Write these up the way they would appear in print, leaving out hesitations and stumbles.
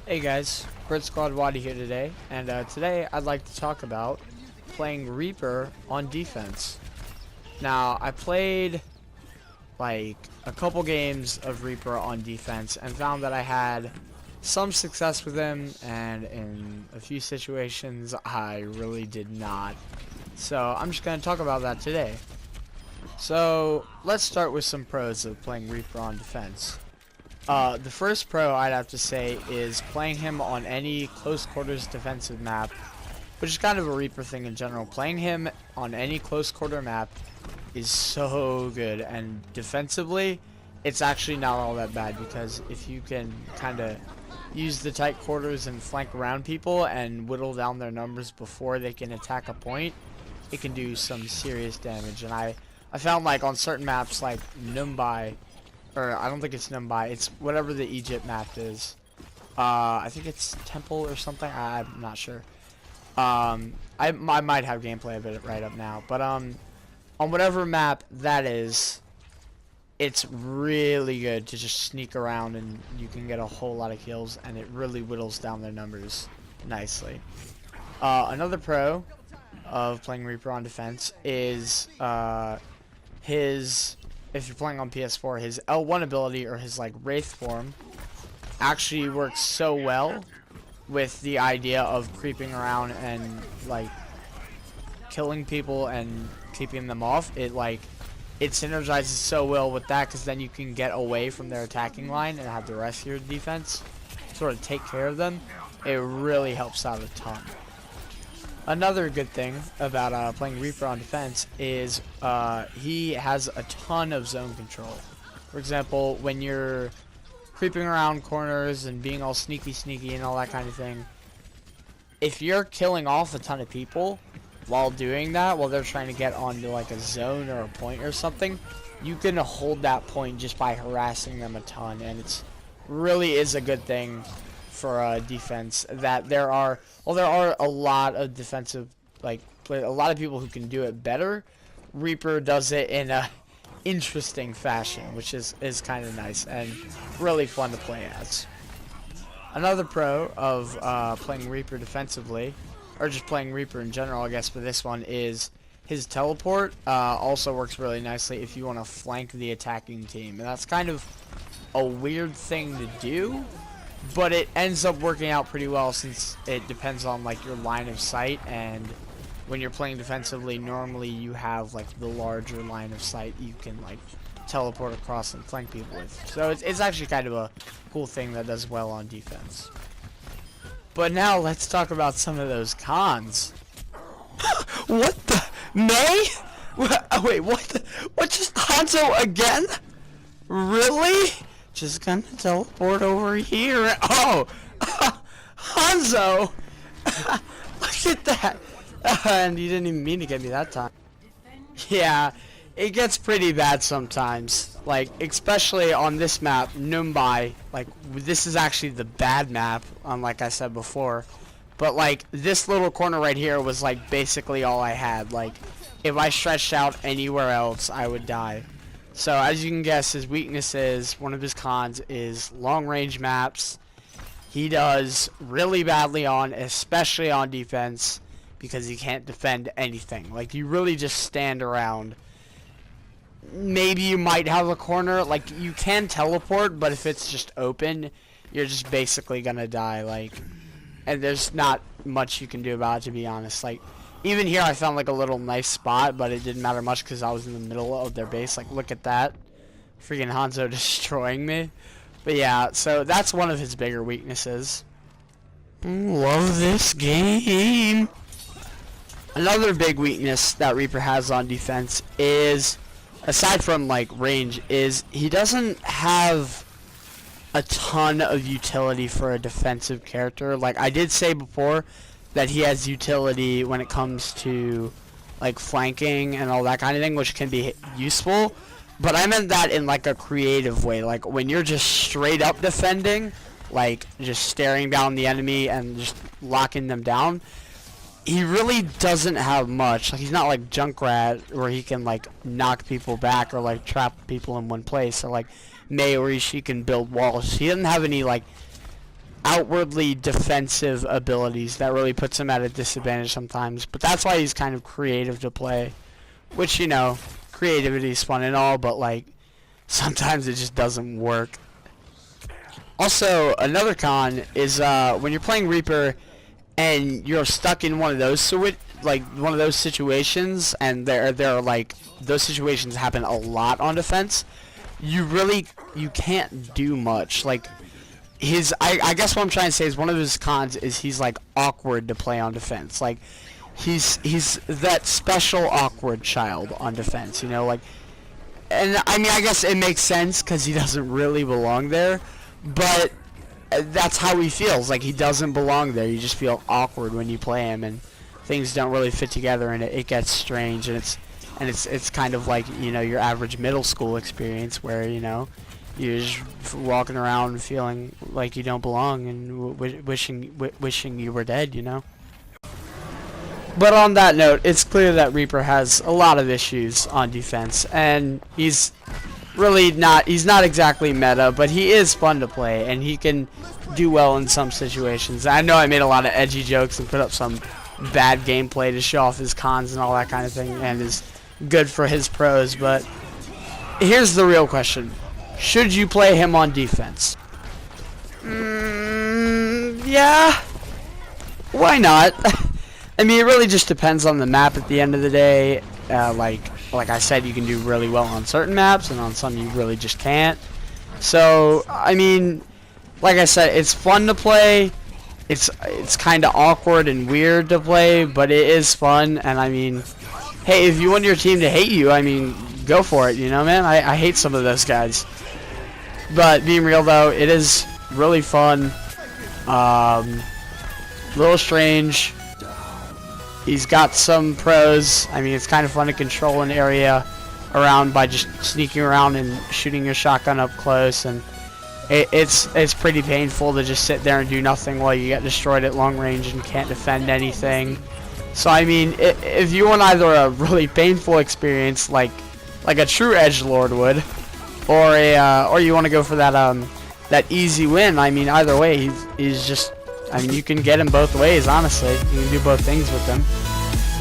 Hey guys, Grid Squad Wadi here today, and today I'd like to talk about playing Reaper on defense. Now, I played like a couple games of Reaper on defense and found that I had some success with him, and in a few situations I really did not. So I'm just going to talk about that today. So let's start with some pros of playing Reaper on defense. The first pro I'd have to say is playing him on any close quarters defensive map, which is kind of a Reaper thing in general. Playing him on any close quarter map is so good, and defensively it's actually not all that bad, because if you can kind of use the tight quarters and flank around people and whittle down their numbers before they can attack a point, it can do some serious damage. And I found, like, on certain maps like Mumbai, or I don't think it's Mumbai, it's whatever the Egypt map is. I think it's Temple or something. I'm not sure. I might have gameplay of it right up now, but on whatever map that is, it's really good to just sneak around and you can get a whole lot of kills, and it really whittles down their numbers nicely. Another pro of playing Reaper on defense is if you're playing on PS4, his L1 ability, or his like Wraith form, actually works so well with the idea of creeping around and like killing people and keeping them off. It synergizes so well with that, because then you can get away from their attacking line and have the rest of your defense sort of take care of them. It really helps out a ton. Another good thing about playing Reaper on defense is he has a ton of zone control. For example, when you're creeping around corners and being all sneaky and all that kind of thing, if you're killing off a ton of people while doing that, while they're trying to get onto like a zone or a point or something, you can hold that point just by harassing them a ton, and it's really is a good thing for defense. That there are a lot of defensive, like, a lot of people who can do it better. Reaper does it in a interesting fashion, which is kind of nice and really fun to play as. Another pro of playing Reaper defensively, or just playing Reaper in general, I guess, for this one, is his teleport. Also works really nicely if you want to flank the attacking team, and that's kind of a weird thing to do, but it ends up working out pretty well, since it depends on like your line of sight, and when you're playing defensively, normally you have like the larger line of sight you can like teleport across and flank people with. So it's actually kind of a cool thing that does well on defense. But now let's talk about some of those cons. What the? May? Wait, what the? What, just Hanzo again? Really? Just gonna teleport over here. Oh! Hanzo! Look at that! And you didn't even mean to get me that time. Yeah, it gets pretty bad sometimes. Like, especially on this map, Mumbai. Like, this is actually the bad map, like I said before. But, like, this little corner right here was, like, basically all I had. Like, if I stretched out anywhere else, I would die. So, as you can guess, his weaknesses, one of his cons, is long-range maps. He does really badly on, especially on defense, because he can't defend anything. Like, you really just stand around. Maybe you might have a corner. Like, you can teleport, but if it's just open, you're just basically gonna die. Like, and there's not much you can do about it, to be honest. Like, even here I found like a little nice spot, but it didn't matter much because I was in the middle of their base. Like, look at that. Freaking Hanzo destroying me. But yeah, so that's one of his bigger weaknesses. Love this game. Another big weakness that Reaper has on defense is, aside from like range, is he doesn't have a ton of utility for a defensive character. Like I did say before, that he has utility when it comes to like flanking and all that kind of thing, which can be useful, but I meant that in like a creative way. Like when you're just straight up defending, like just staring down the enemy and just locking them down, he really doesn't have much. Like, he's not like Junkrat, where he can like knock people back or like trap people in one place, or like Mei, where she can build walls. He doesn't have any like outwardly defensive abilities that really puts him at a disadvantage sometimes. But that's why he's kind of creative to play, which, you know, creativity is fun and all, but like sometimes it just doesn't work. Also, another con is when you're playing Reaper and you're stuck in one of those situations, and there are like those situations happen a lot on defense. You can't do much. Like I guess what I'm trying to say is one of his cons is he's like awkward to play on defense. Like he's that special awkward child on defense, you know, like, and I mean I guess it makes sense because he doesn't really belong there, but that's how he feels. Like he doesn't belong there. You just feel awkward when you play him, and things don't really fit together, and it gets strange, and it's kind of like, you know, your average middle school experience where, you know, you're just walking around feeling like you don't belong and wishing you were dead, you know. But on that note, it's clear that Reaper has a lot of issues on defense, and he's not exactly meta, but he is fun to play, and he can do well in some situations. I know I made a lot of edgy jokes and put up some bad gameplay to show off his cons and all that kind of thing, and is good for his pros, but here's the real question. Should you play him on defense? Yeah. Why not? I mean, it really just depends on the map at the end of the day. Like I said, you can do really well on certain maps, and on some you really just can't. So, I mean, like I said, it's fun to play. It's kind of awkward and weird to play, but it is fun. And I mean, hey, if you want your team to hate you, I mean, go for it, you know, man. I hate some of those guys. But being real though, it is really fun. Little strange. He's got some pros. I mean, it's kind of fun to control an area around by just sneaking around and shooting your shotgun up close, and it's pretty painful to just sit there and do nothing while you get destroyed at long range and can't defend anything. So I mean, if you want either a really painful experience like a true edgelord would, or you want to go for that easy win, I mean, either way, he's just, I mean, you can get him both ways, honestly. You can do both things with him.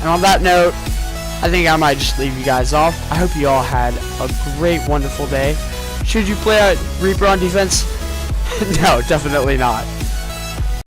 And on that note, I think I might just leave you guys off. I hope you all had a great, wonderful day. Should you play a Reaper on defense? No, definitely not.